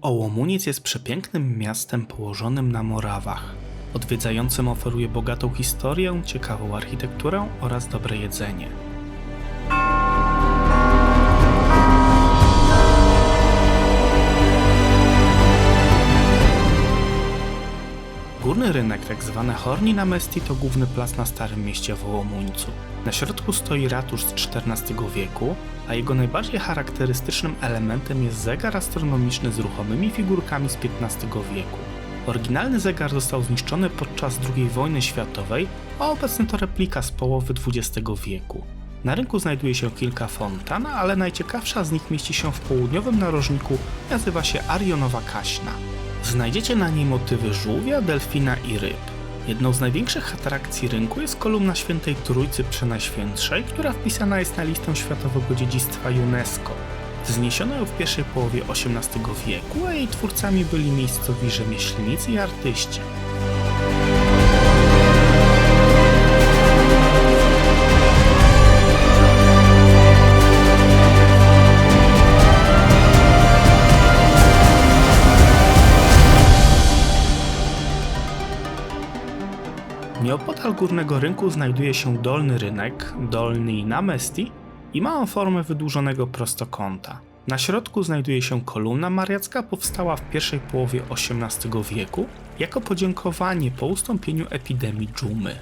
Ołomuniec jest przepięknym miastem położonym na Morawach. Odwiedzającym oferuje bogatą historię, ciekawą architekturę oraz dobre jedzenie. Górny rynek, tak zwany Horní náměstí, to główny plac na Starym Mieście w Ołomuńcu. Na środku stoi ratusz z XIV wieku, a jego najbardziej charakterystycznym elementem jest zegar astronomiczny z ruchomymi figurkami z XV wieku. Oryginalny zegar został zniszczony podczas II wojny światowej, a obecny to replika z połowy XX wieku. Na rynku znajduje się kilka fontan, ale najciekawsza z nich mieści się w południowym narożniku, nazywa się Arionowa Kaśna. Znajdziecie na niej motywy żółwia, delfina i ryb. Jedną z największych atrakcji rynku jest kolumna Świętej Trójcy Przenajświętszej, która wpisana jest na listę Światowego Dziedzictwa UNESCO. Wzniesiono ją w pierwszej połowie XVIII wieku, a jej twórcami byli miejscowi rzemieślnicy i artyści. Nieopodal Górnego Rynku znajduje się Dolny Rynek, Dolní náměstí, i ma on formę wydłużonego prostokąta. Na środku znajduje się kolumna mariacka, powstała w pierwszej połowie XVIII wieku jako podziękowanie po ustąpieniu epidemii dżumy.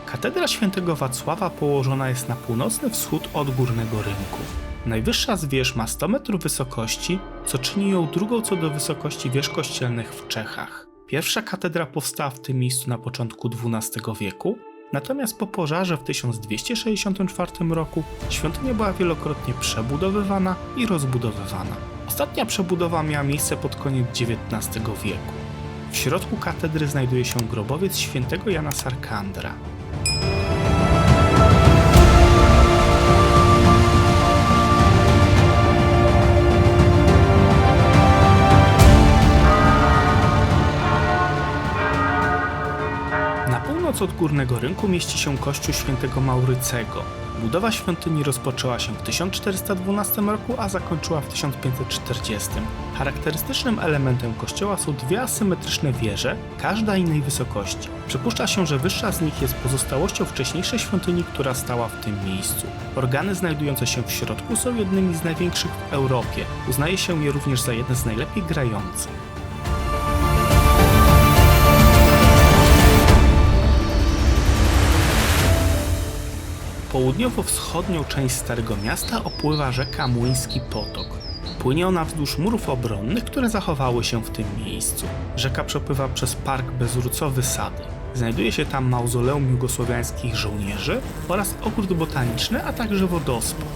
Katedra Świętego Wacława położona jest na północny wschód od Górnego Rynku. Najwyższa z wież ma 100 metrów wysokości, co czyni ją drugą co do wysokości wież kościelnych w Czechach. Pierwsza katedra powstała w tym miejscu na początku XII wieku, natomiast po pożarze w 1264 roku świątynia była wielokrotnie przebudowywana i rozbudowywana. Ostatnia przebudowa miała miejsce pod koniec XIX wieku. W środku katedry znajduje się grobowiec świętego Jana Sarkandra. Na północ od Górnego Rynku mieści się kościół świętego Maurycego. Budowa świątyni rozpoczęła się w 1412 roku, a zakończyła w 1540. Charakterystycznym elementem kościoła są dwie asymetryczne wieże, każda innej wysokości. Przypuszcza się, że wyższa z nich jest pozostałością wcześniejszej świątyni, która stała w tym miejscu. Organy znajdujące się w środku są jednymi z największych w Europie. Uznaje się je również za jedne z najlepiej grających. Południowo-wschodnią część Starego Miasta opływa rzeka Młyński Potok. Płynie ona wzdłuż murów obronnych, które zachowały się w tym miejscu. Rzeka przepływa przez park Bezrucowy Sady. Znajduje się tam mauzoleum jugosłowiańskich żołnierzy oraz ogród botaniczny, a także wodospad.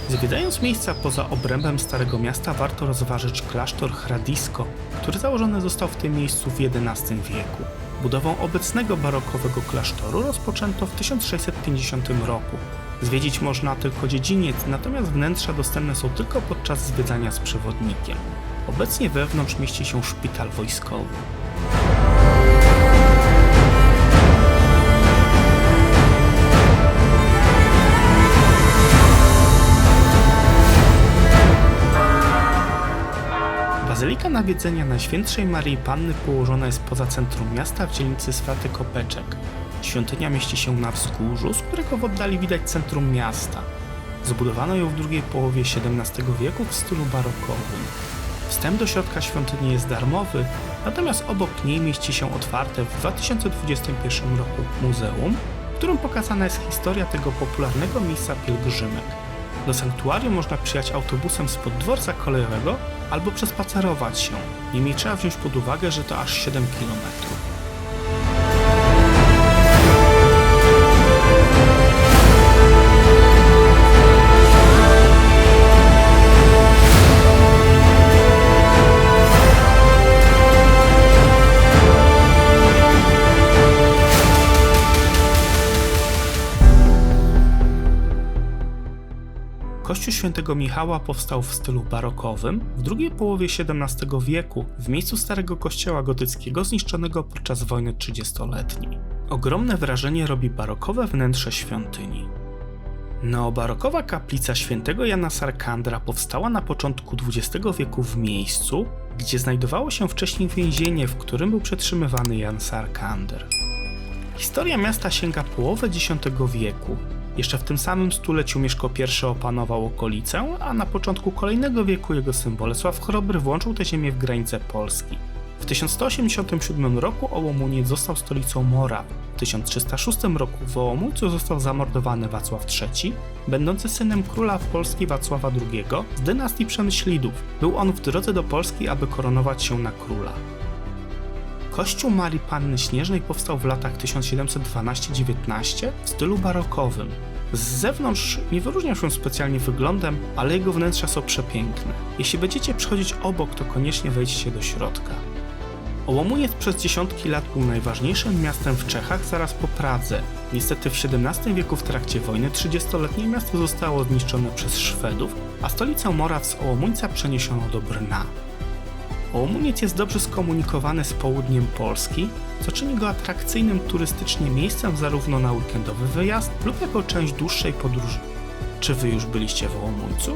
Zwiedzając miejsca poza obrębem Starego Miasta warto rozważyć klasztor Hradisko, który założony został w tym miejscu w XI wieku. Budową obecnego barokowego klasztoru rozpoczęto w 1650 roku. Zwiedzić można tylko dziedziniec, natomiast wnętrza dostępne są tylko podczas zwiedzania z przewodnikiem. Obecnie wewnątrz mieści się szpital wojskowy. Bazylika Nawiedzenia Najświętszej Maryi Panny położona jest poza centrum miasta w dzielnicy Swaty Kopeczek. Świątynia mieści się na wzgórzu, z którego w oddali widać centrum miasta. Zbudowano ją w drugiej połowie XVII wieku w stylu barokowym. Wstęp do środka świątyni jest darmowy, natomiast obok niej mieści się otwarte w 2021 roku muzeum, w którym pokazana jest historia tego popularnego miejsca pielgrzymek. Do sanktuarium można przyjechać autobusem spod dworca kolejowego albo przespacerować się. Niemniej trzeba wziąć pod uwagę, że to aż 7 km. Kościół świętego Michała powstał w stylu barokowym w drugiej połowie XVII wieku w miejscu starego kościoła gotyckiego zniszczonego podczas wojny 30-letniej. Ogromne wrażenie robi barokowe wnętrze świątyni. Neobarokowa kaplica świętego Jana Sarkandra powstała na początku XX wieku w miejscu, gdzie znajdowało się wcześniej więzienie, w którym był przetrzymywany Jan Sarkander. Historia miasta sięga połowy X wieku. Jeszcze w tym samym stuleciu Mieszko I opanował okolicę, a na początku kolejnego wieku jego syn Bolesław Chrobry włączył tę ziemię w granice Polski. W 1187 roku Ołomuniec został stolicą Moraw. W 1306 roku w Ołomuńcu został zamordowany Wacław III, będący synem króla Polski Wacława II z dynastii Przemyślidów. Był on w drodze do Polski, aby koronować się na króla. Kościół Marii Panny Śnieżnej powstał w latach 1712-19 w stylu barokowym. Z zewnątrz nie wyróżniał się specjalnie wyglądem, ale jego wnętrza są przepiękne. Jeśli będziecie przechodzić obok, to koniecznie wejdźcie do środka. Ołomuniec przez dziesiątki lat był najważniejszym miastem w Czechach zaraz po Pradze. Niestety w XVII wieku w trakcie wojny 30-letniej miasto zostało zniszczone przez Szwedów, a stolicę Moraw z Ołomuńca przeniesiono do Brna. Ołomuniec jest dobrze skomunikowany z południem Polski, co czyni go atrakcyjnym turystycznie miejscem zarówno na weekendowy wyjazd lub jako część dłuższej podróży. Czy wy już byliście w Ołomuńcu?